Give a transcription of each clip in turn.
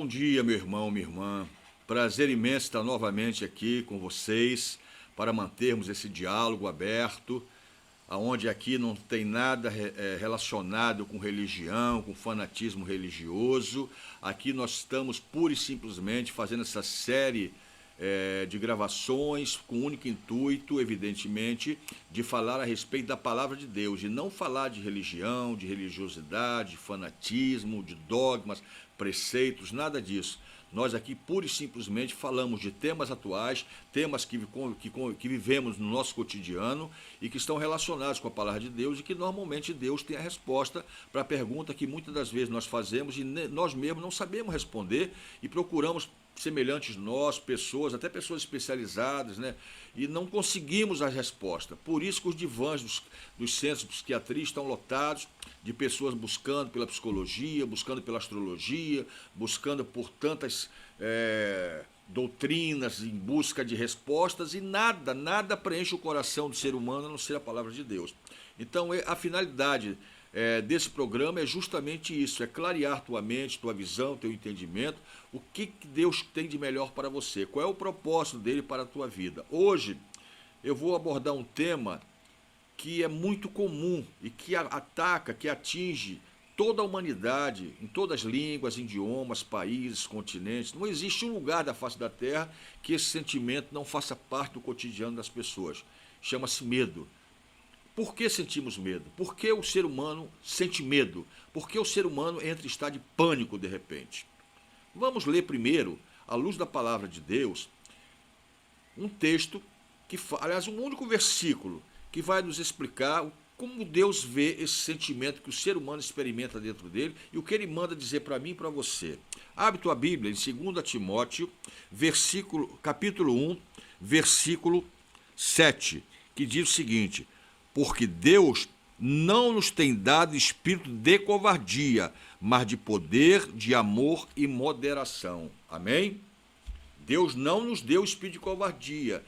dia, meu irmão, minha irmã. Prazer imenso estar novamente aqui com vocês para mantermos esse diálogo aberto, aonde aqui não tem nada relacionado com religião, com fanatismo religioso. Aqui nós estamos pura e simplesmente fazendo essa série de gravações com o único intuito, evidentemente, de falar a respeito da palavra de Deus, de não falar de religião, de religiosidade, de fanatismo, de dogmas, preceitos, nada disso. Nós aqui pura e simplesmente falamos de temas atuais, temas que vivemos no nosso cotidiano e que estão relacionados com a palavra de Deus e que normalmente Deus tem a resposta para a pergunta que muitas das vezes nós fazemos e nós mesmos não sabemos responder e procuramos semelhantes nós, pessoas, até pessoas especializadas, né? E não conseguimos a resposta. Por isso que os divãs dos centros de psiquiatria estão lotados de pessoas buscando pela psicologia, buscando pela astrologia, buscando por tantas doutrinas em busca de respostas e nada preenche o coração do ser humano a não ser a palavra de Deus. Então, a finalidade desse programa é justamente isso, é clarear tua mente, tua visão, teu entendimento, o que Deus tem de melhor para você, qual é o propósito dele para a tua vida. Hoje eu vou abordar um tema que é muito comum e que ataca, que atinge toda a humanidade, em todas as línguas, idiomas, países, continentes. Não existe um lugar da face da terra que esse sentimento não faça parte do cotidiano das pessoas. Chama-se medo. Por que sentimos medo? Por que o ser humano sente medo? Por que o ser humano entra em estado de pânico de repente? Vamos ler primeiro, à luz da palavra de Deus, um texto, aliás, um único versículo, que vai nos explicar como Deus vê esse sentimento que o ser humano experimenta dentro dele e o que ele manda dizer para mim e para você. Abre tua Bíblia em 2 Timóteo, capítulo 1, versículo 7, que diz o seguinte: porque Deus não nos tem dado espírito de covardia, mas de poder, de amor e moderação. Amém? Deus não nos deu espírito de covardia.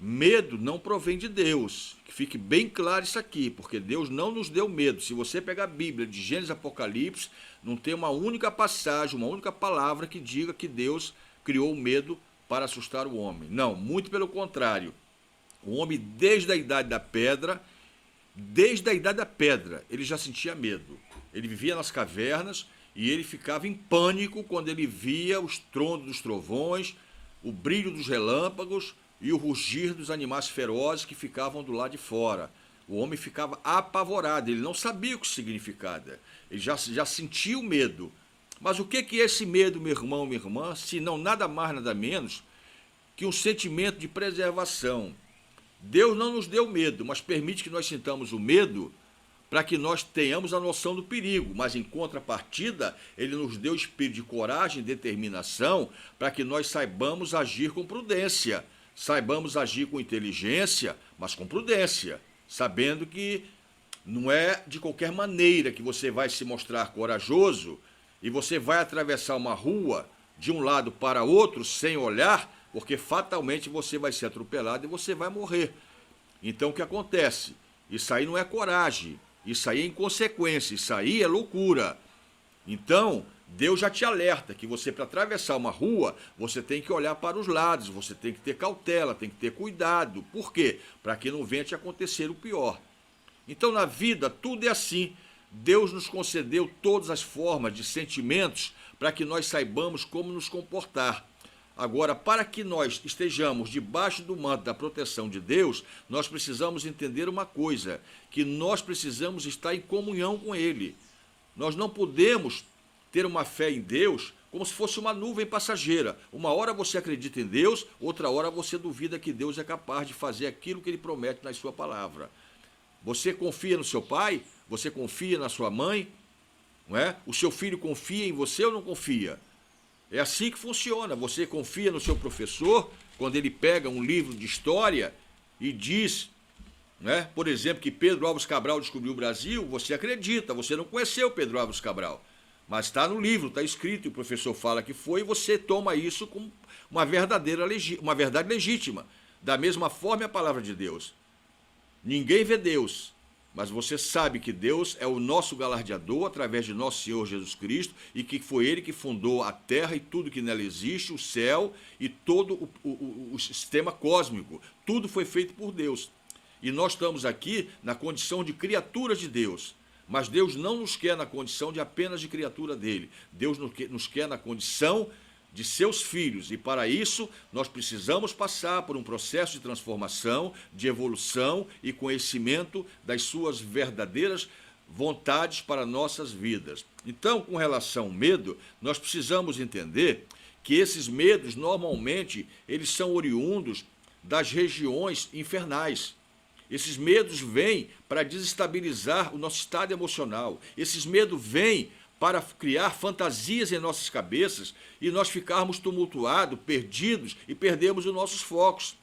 Medo não provém de Deus. Que fique bem claro isso aqui, porque Deus não nos deu medo. Se você pegar a Bíblia de Gênesis e Apocalipse, não tem uma única passagem, uma única palavra que diga que Deus criou o medo para assustar o homem. Não, muito pelo contrário. O homem, desde a idade da pedra, ele já sentia medo. Ele vivia nas cavernas e ele ficava em pânico quando ele via os trondos dos trovões, o brilho dos relâmpagos e o rugir dos animais ferozes que ficavam do lado de fora. O homem ficava apavorado, ele não sabia o que significava, ele já sentia o medo. Mas o que é esse medo, meu irmão, minha irmã, se não nada mais, nada menos que um sentimento de preservação. Deus não nos deu medo, mas permite que nós sintamos o medo para que nós tenhamos a noção do perigo. Mas, em contrapartida, ele nos deu espírito de coragem e determinação para que nós saibamos agir com prudência, saibamos agir com inteligência, mas com prudência, sabendo que não é de qualquer maneira que você vai se mostrar corajoso e você vai atravessar uma rua de um lado para outro sem olhar, porque fatalmente você vai ser atropelado e você vai morrer. Então o que acontece? Isso aí não é coragem, isso aí é inconsequência, isso aí é loucura. Então, Deus já te alerta que você, para atravessar uma rua, você tem que olhar para os lados, você tem que ter cautela, tem que ter cuidado. Por quê? Para que não venha te acontecer o pior. Então, na vida, tudo é assim. Deus nos concedeu todas as formas de sentimentos para que nós saibamos como nos comportar. Agora, para que nós estejamos debaixo do manto da proteção de Deus, nós precisamos entender uma coisa, que nós precisamos estar em comunhão com Ele. Nós não podemos ter uma fé em Deus como se fosse uma nuvem passageira. Uma hora você acredita em Deus, outra hora você duvida que Deus é capaz de fazer aquilo que Ele promete na sua palavra. Você confia no seu pai? Você confia na sua mãe? Não é? O seu filho confia em você ou não confia? É assim que funciona. Você confia no seu professor quando ele pega um livro de história e diz, né, por exemplo, que Pedro Álvares Cabral descobriu o Brasil, você acredita, você não conheceu Pedro Álvares Cabral, mas está no livro, está escrito, e o professor fala que foi, e você toma isso como uma verdade legítima. Da mesma forma é a palavra de Deus. Ninguém vê Deus, mas você sabe que Deus é o nosso galardeador através de nosso Senhor Jesus Cristo e que foi Ele que fundou a terra e tudo que nela existe, o céu e todo o sistema cósmico. Tudo foi feito por Deus. E nós estamos aqui na condição de criaturas de Deus. Mas Deus não nos quer na condição de apenas de criatura dele. Deus nos quer na condição de seus filhos, e para isso nós precisamos passar por um processo de transformação, de evolução e conhecimento das suas verdadeiras vontades para nossas vidas. Então, com relação ao medo, nós precisamos entender que esses medos, normalmente, eles são oriundos das regiões infernais. Esses medos vêm para desestabilizar o nosso estado emocional. Esses medos vêm para criar fantasias em nossas cabeças e nós ficarmos tumultuados, perdidos e perdemos os nossos focos.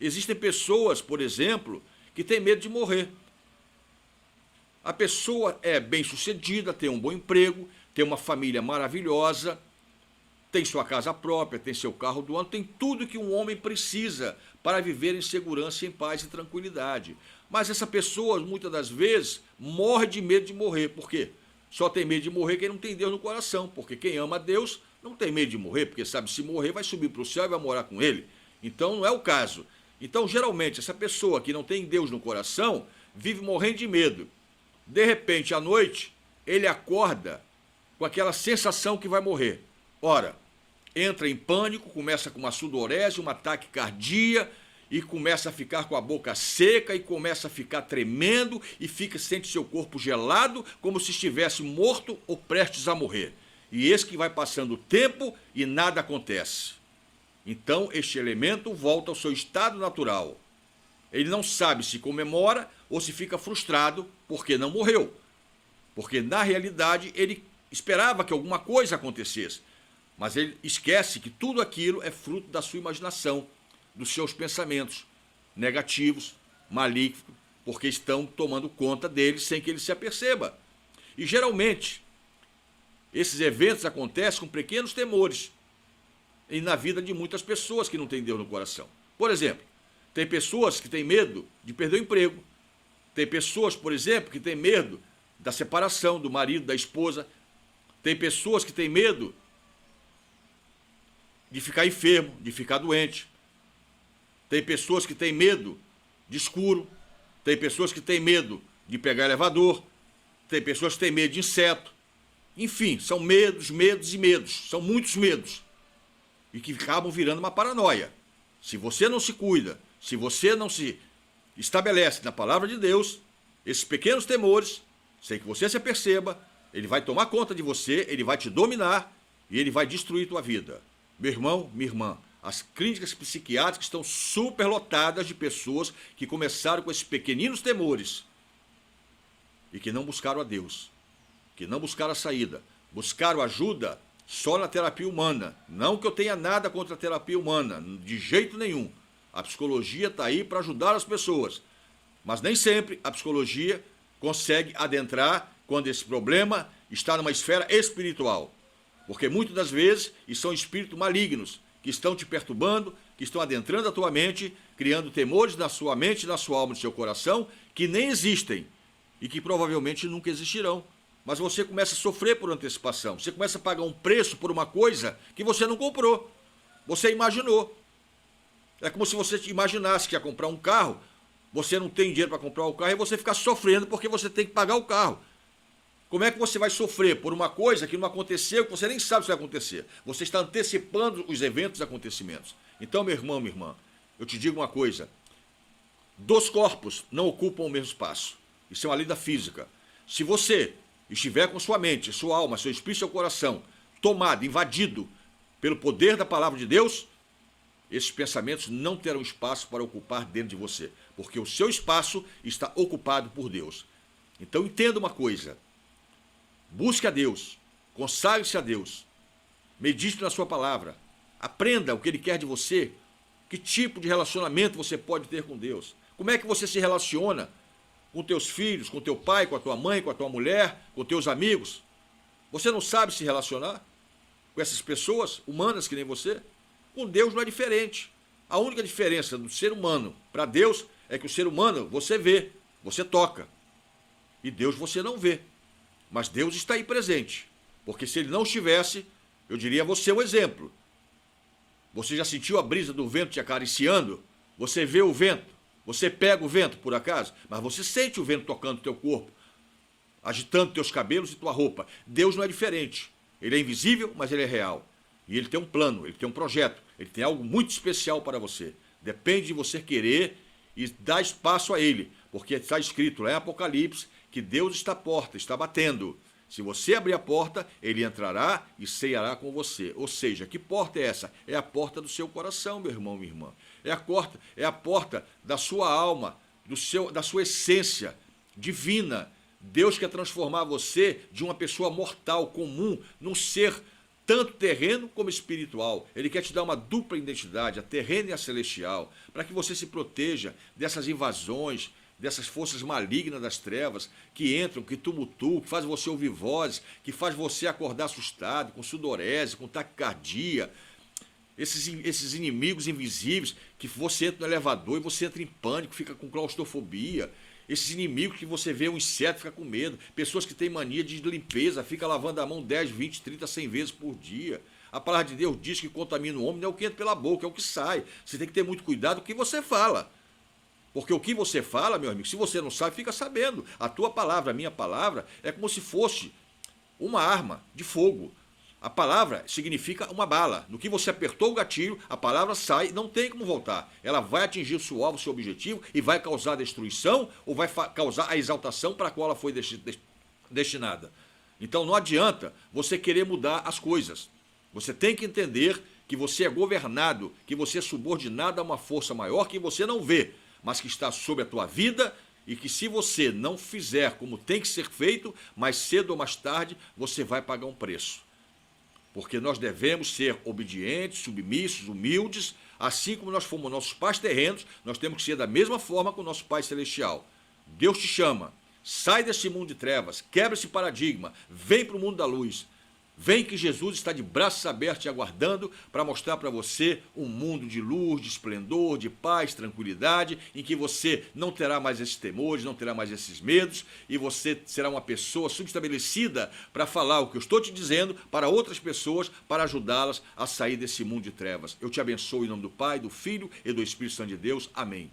Existem pessoas, por exemplo, que têm medo de morrer. A pessoa é bem-sucedida, tem um bom emprego, tem uma família maravilhosa, tem sua casa própria, tem seu carro do ano, tem tudo que um homem precisa para viver em segurança, em paz e tranquilidade. Mas essa pessoa, muitas das vezes, morre de medo de morrer. Por quê? Só tem medo de morrer quem não tem Deus no coração, porque quem ama Deus não tem medo de morrer, porque sabe, se morrer vai subir para o céu e vai morar com ele. Então não é o caso. Então, geralmente, essa pessoa que não tem Deus no coração vive morrendo de medo. De repente, à noite, ele acorda com aquela sensação que vai morrer. Ora, entra em pânico, começa com uma sudorese, uma taquicardia, e começa a ficar com a boca seca e começa a ficar tremendo e sente seu corpo gelado como se estivesse morto ou prestes a morrer. E esse que vai passando o tempo e nada acontece. Então este elemento volta ao seu estado natural. Ele não sabe se comemora ou se fica frustrado porque não morreu. Porque na realidade ele esperava que alguma coisa acontecesse. Mas ele esquece que tudo aquilo é fruto da sua imaginação, dos seus pensamentos negativos, malignos, porque estão tomando conta dele sem que ele se aperceba. E geralmente, esses eventos acontecem com pequenos temores e na vida de muitas pessoas que não têm Deus no coração. Por exemplo, tem pessoas que têm medo de perder o emprego. Tem pessoas, por exemplo, que têm medo da separação do marido, da esposa. Tem pessoas que têm medo de ficar enfermo, de ficar doente. Tem pessoas que têm medo de escuro, tem pessoas que têm medo de pegar elevador, tem pessoas que têm medo de inseto. Enfim, são medos, medos e medos. São muitos medos. E que acabam virando uma paranoia. Se você não se cuida, se você não se estabelece na palavra de Deus, esses pequenos temores, sem que você se aperceba, ele vai tomar conta de você, ele vai te dominar e ele vai destruir tua vida. Meu irmão, minha irmã, as clínicas psiquiátricas estão superlotadas de pessoas que começaram com esses pequeninos temores e que não buscaram a Deus, que não buscaram a saída, buscaram ajuda só na terapia humana. Não que eu tenha nada contra a terapia humana, de jeito nenhum. A psicologia está aí para ajudar as pessoas, mas nem sempre a psicologia consegue adentrar quando esse problema está numa esfera espiritual, porque muitas das vezes são espíritos malignos que estão te perturbando, que estão adentrando a tua mente, criando temores na sua mente, na sua alma, no seu coração, que nem existem e que provavelmente nunca existirão. Mas você começa a sofrer por antecipação, você começa a pagar um preço por uma coisa que você não comprou, você imaginou. É como se você imaginasse que ia comprar um carro, você não tem dinheiro para comprar o carro e você ficar sofrendo porque você tem que pagar o carro. Como é que você vai sofrer por uma coisa que não aconteceu, que você nem sabe se vai acontecer? Você está antecipando os eventos e acontecimentos. Então, meu irmão, minha irmã, eu te digo uma coisa. Dois corpos não ocupam o mesmo espaço. Isso é uma lei da física. Se você estiver com sua mente, sua alma, seu espírito, seu coração tomado, invadido pelo poder da palavra de Deus, esses pensamentos não terão espaço para ocupar dentro de você, porque o seu espaço está ocupado por Deus. Então, entenda uma coisa. Busque a Deus, consagre-se a Deus, medite na sua palavra, aprenda o que Ele quer de você, que tipo de relacionamento você pode ter com Deus, como é que você se relaciona com teus filhos, com teu pai, com a tua mãe, com a tua mulher, com teus amigos. Você não sabe se relacionar com essas pessoas humanas que nem você? Com Deus não é diferente. A única diferença do ser humano para Deus é que o ser humano você vê, Você toca. E Deus você não vê. Mas Deus está aí presente. Porque se ele não estivesse, eu diria a você o exemplo. Você já sentiu a brisa do vento te acariciando? Você vê o vento? Você pega o vento, por acaso? Mas você sente o vento tocando teu corpo, agitando teus cabelos e tua roupa. Deus não é diferente. Ele é invisível, mas ele é real. E ele tem um plano, ele tem um projeto, ele tem algo muito especial para você. Depende de você querer e dar espaço a ele. Porque está escrito lá em Apocalipse que Deus está à porta, está batendo. Se você abrir a porta, ele entrará e ceará com você. Ou seja, que porta é essa? É a porta do seu coração, meu irmão, minha irmã. É a porta da sua alma, da sua essência divina. Deus quer transformar você de uma pessoa mortal, comum, num ser tanto terreno como espiritual. Ele quer te dar uma dupla identidade, a terrena e a celestial, para que você se proteja dessas invasões, dessas forças malignas das trevas que entram, que tumultuam, que fazem você ouvir vozes, que faz você acordar assustado, com sudorese, com taquicardia. Esses inimigos invisíveis que você entra no elevador e você entra em pânico, fica com claustrofobia. Esses inimigos que você vê um inseto, fica com medo. Pessoas que têm mania de limpeza, fica lavando a mão 10, 20, 30, 100 vezes por dia. A palavra de Deus diz que contamina o homem não é o que entra pela boca, é o que sai. Você tem que ter muito cuidado com o que você fala. Porque o que você fala, meu amigo, se você não sabe, fica sabendo. A tua palavra, a minha palavra, é como se fosse uma arma de fogo. A palavra significa uma bala. No que você apertou o gatilho, a palavra sai, não tem como voltar. Ela vai atingir o seu alvo, o seu objetivo, e vai causar destruição ou vai causar a exaltação para a qual ela foi destinada. Então não adianta você querer mudar as coisas. Você tem que entender que você é governado, que você é subordinado a uma força maior que você não vê, mas que está sobre a tua vida e que se você não fizer como tem que ser feito, mais cedo ou mais tarde, você vai pagar um preço. Porque nós devemos ser obedientes, submissos, humildes, assim como nós fomos nossos pais terrenos, nós temos que ser da mesma forma com o nosso Pai Celestial. Deus te chama, sai desse mundo de trevas, quebra esse paradigma, vem para o mundo da luz. Vem que Jesus está de braços abertos te aguardando para mostrar para você um mundo de luz, de esplendor, de paz, tranquilidade, em que você não terá mais esses temores, não terá mais esses medos, e você será uma pessoa subestabelecida para falar o que eu estou te dizendo para outras pessoas, para ajudá-las a sair desse mundo de trevas. Eu te abençoo em nome do Pai, do Filho e do Espírito Santo de Deus. Amém.